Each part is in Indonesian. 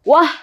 Wah,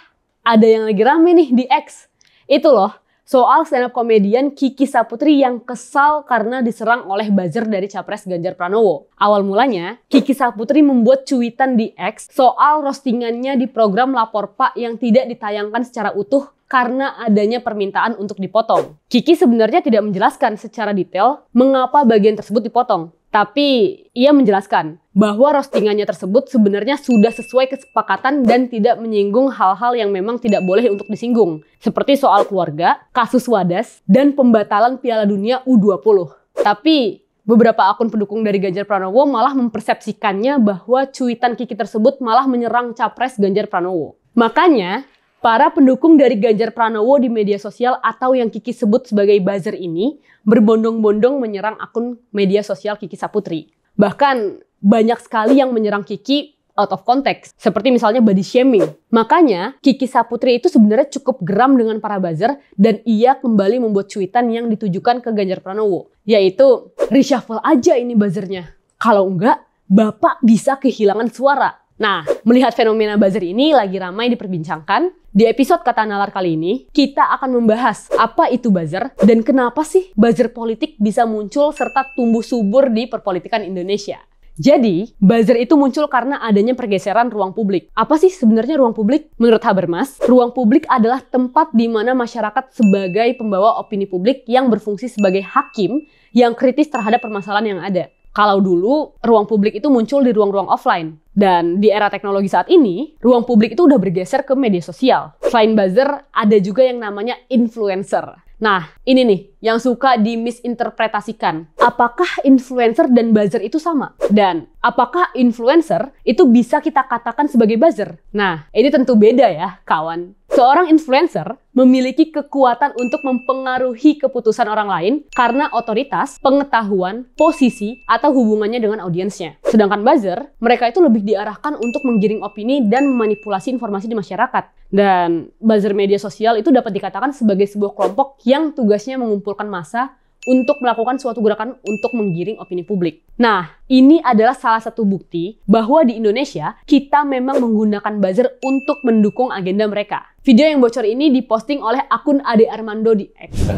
ada yang lagi rame nih di X. Itu loh, soal stand up komedian Kiki Saputri yang kesal karena diserang oleh buzzer dari Capres Ganjar Pranowo. Awal mulanya, Kiki Saputri membuat cuitan di X soal roastingannya di program Lapor Pak yang tidak ditayangkan secara utuh karena adanya permintaan untuk dipotong. Kiki sebenarnya tidak menjelaskan secara detail mengapa bagian tersebut dipotong. Tapi ia menjelaskan bahwa roastingannya tersebut sebenarnya sudah sesuai kesepakatan dan tidak menyinggung hal-hal yang memang tidak boleh untuk disinggung. Seperti soal keluarga, kasus Wadas, dan pembatalan Piala Dunia U20. Tapi beberapa akun pendukung dari Ganjar Pranowo malah mempersepsikannya bahwa cuitan Kiki tersebut malah menyerang Capres Ganjar Pranowo. Makanya, para pendukung dari Ganjar Pranowo di media sosial atau yang Kiki sebut sebagai buzzer ini berbondong-bondong menyerang akun media sosial Kiki Saputri. Bahkan banyak sekali yang menyerang Kiki out of context, seperti misalnya body shaming. Makanya Kiki Saputri itu sebenarnya cukup geram dengan para buzzer dan ia kembali membuat cuitan yang ditujukan ke Ganjar Pranowo, yaitu reshuffle aja ini buzzernya. Kalau enggak, Bapak bisa kehilangan suara. Nah, melihat fenomena buzzer ini lagi ramai diperbincangkan, di episode Kata Nalar kali ini, kita akan membahas apa itu buzzer dan kenapa sih buzzer politik bisa muncul serta tumbuh subur di perpolitikan Indonesia. Jadi, buzzer itu muncul karena adanya pergeseran ruang publik. Apa sih sebenarnya ruang publik? Menurut Habermas, ruang publik adalah tempat di mana masyarakat sebagai pembawa opini publik yang berfungsi sebagai hakim yang kritis terhadap permasalahan yang ada. Kalau dulu, ruang publik itu muncul di ruang-ruang offline. Dan di era teknologi saat ini, ruang publik itu udah bergeser ke media sosial. Selain buzzer, ada juga yang namanya influencer. Nah, ini nih yang suka dimisinterpretasikan. Apakah influencer dan buzzer itu sama? Dan apakah influencer itu bisa kita katakan sebagai buzzer? Nah, ini tentu beda ya, kawan. Seorang influencer memiliki kekuatan untuk mempengaruhi keputusan orang lain karena otoritas, pengetahuan, posisi, atau hubungannya dengan audiensnya. Sedangkan buzzer, mereka itu lebih diarahkan untuk menggiring opini dan memanipulasi informasi di masyarakat. Dan buzzer media sosial itu dapat dikatakan sebagai sebuah kelompok yang tugasnya mengumpulkan massa untuk melakukan suatu gerakan untuk menggiring opini publik. Nah, ini adalah salah satu bukti bahwa di Indonesia kita memang menggunakan buzzer untuk mendukung agenda mereka. Video yang bocor ini diposting oleh akun Ade Armando di X.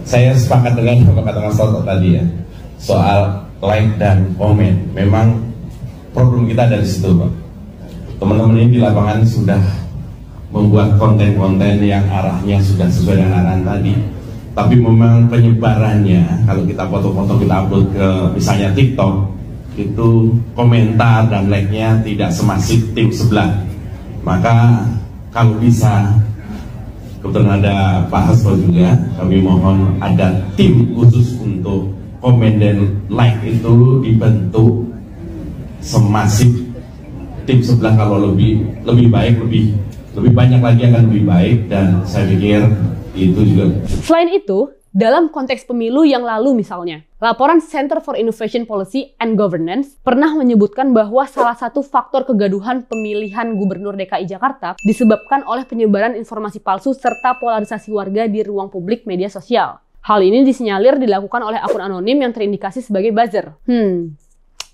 Saya sepakat dengan apa kata Mas Toto tadi ya, soal like dan komen. Memang problem kita dari situ, Pak. Teman-teman ini di lapangan sudah membuat konten-konten yang arahnya sudah sesuai dengan arahan tadi. Tapi memang penyebarannya, kalau kita foto-foto kita upload ke misalnya TikTok, itu komentar dan like-nya tidak semasif tim sebelah. Maka kalau bisa, kebetulan ada Pak Hasto juga, kami mohon ada tim khusus untuk komen dan like itu dibentuk semasif tim sebelah. Kalau lebih baik, lebih banyak lagi akan lebih baik, dan saya pikir itu juga. Selain itu, dalam konteks pemilu yang lalu misalnya, laporan Center for Innovation Policy and Governance pernah menyebutkan bahwa salah satu faktor kegaduhan pemilihan Gubernur DKI Jakarta disebabkan oleh penyebaran informasi palsu serta polarisasi warga di ruang publik media sosial. Hal ini disinyalir dilakukan oleh akun anonim yang terindikasi sebagai buzzer.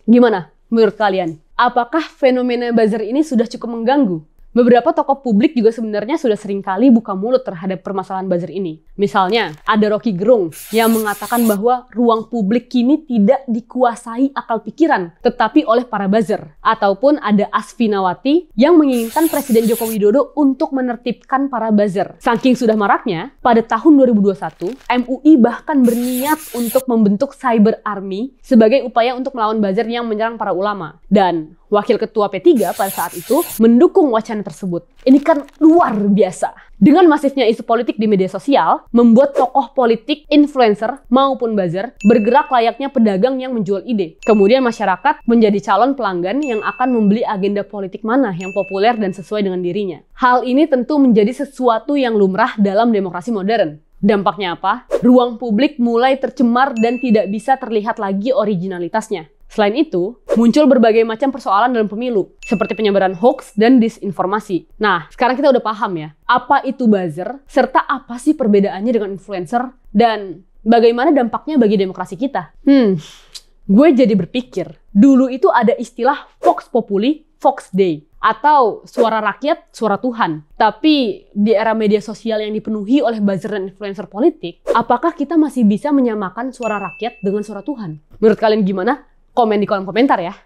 Gimana menurut kalian? Apakah fenomena buzzer ini sudah cukup mengganggu? Beberapa tokoh publik juga sebenarnya sudah seringkali buka mulut terhadap permasalahan buzzer ini. Misalnya, ada Rocky Gerung yang mengatakan bahwa ruang publik kini tidak dikuasai akal pikiran, tetapi oleh para buzzer. Ataupun ada Asfinawati yang menginginkan Presiden Joko Widodo untuk menertibkan para buzzer. Saking sudah maraknya, pada tahun 2021, MUI bahkan berniat untuk membentuk Cyber Army sebagai upaya untuk melawan buzzer yang menyerang para ulama. Dan Wakil Ketua P3 pada saat itu mendukung wacana tersebut. Ini kan luar biasa. Dengan masifnya isu politik di media sosial, membuat tokoh politik, influencer, maupun buzzer bergerak layaknya pedagang yang menjual ide. Kemudian masyarakat menjadi calon pelanggan yang akan membeli agenda politik mana yang populer dan sesuai dengan dirinya. Hal ini tentu menjadi sesuatu yang lumrah dalam demokrasi modern. Dampaknya apa? Ruang publik mulai tercemar dan tidak bisa terlihat lagi originalitasnya. Selain itu, muncul berbagai macam persoalan dalam pemilu, seperti penyebaran hoax dan disinformasi. Nah, sekarang kita udah paham ya, apa itu buzzer, serta apa sih perbedaannya dengan influencer, dan bagaimana dampaknya bagi demokrasi kita. Gue jadi berpikir, dulu itu ada istilah Vox Populi, Vox Dei. Atau suara rakyat, suara Tuhan. Tapi di era media sosial yang dipenuhi oleh buzzer dan influencer politik, apakah kita masih bisa menyamakan suara rakyat dengan suara Tuhan? Menurut kalian gimana? Komen di kolom komentar ya.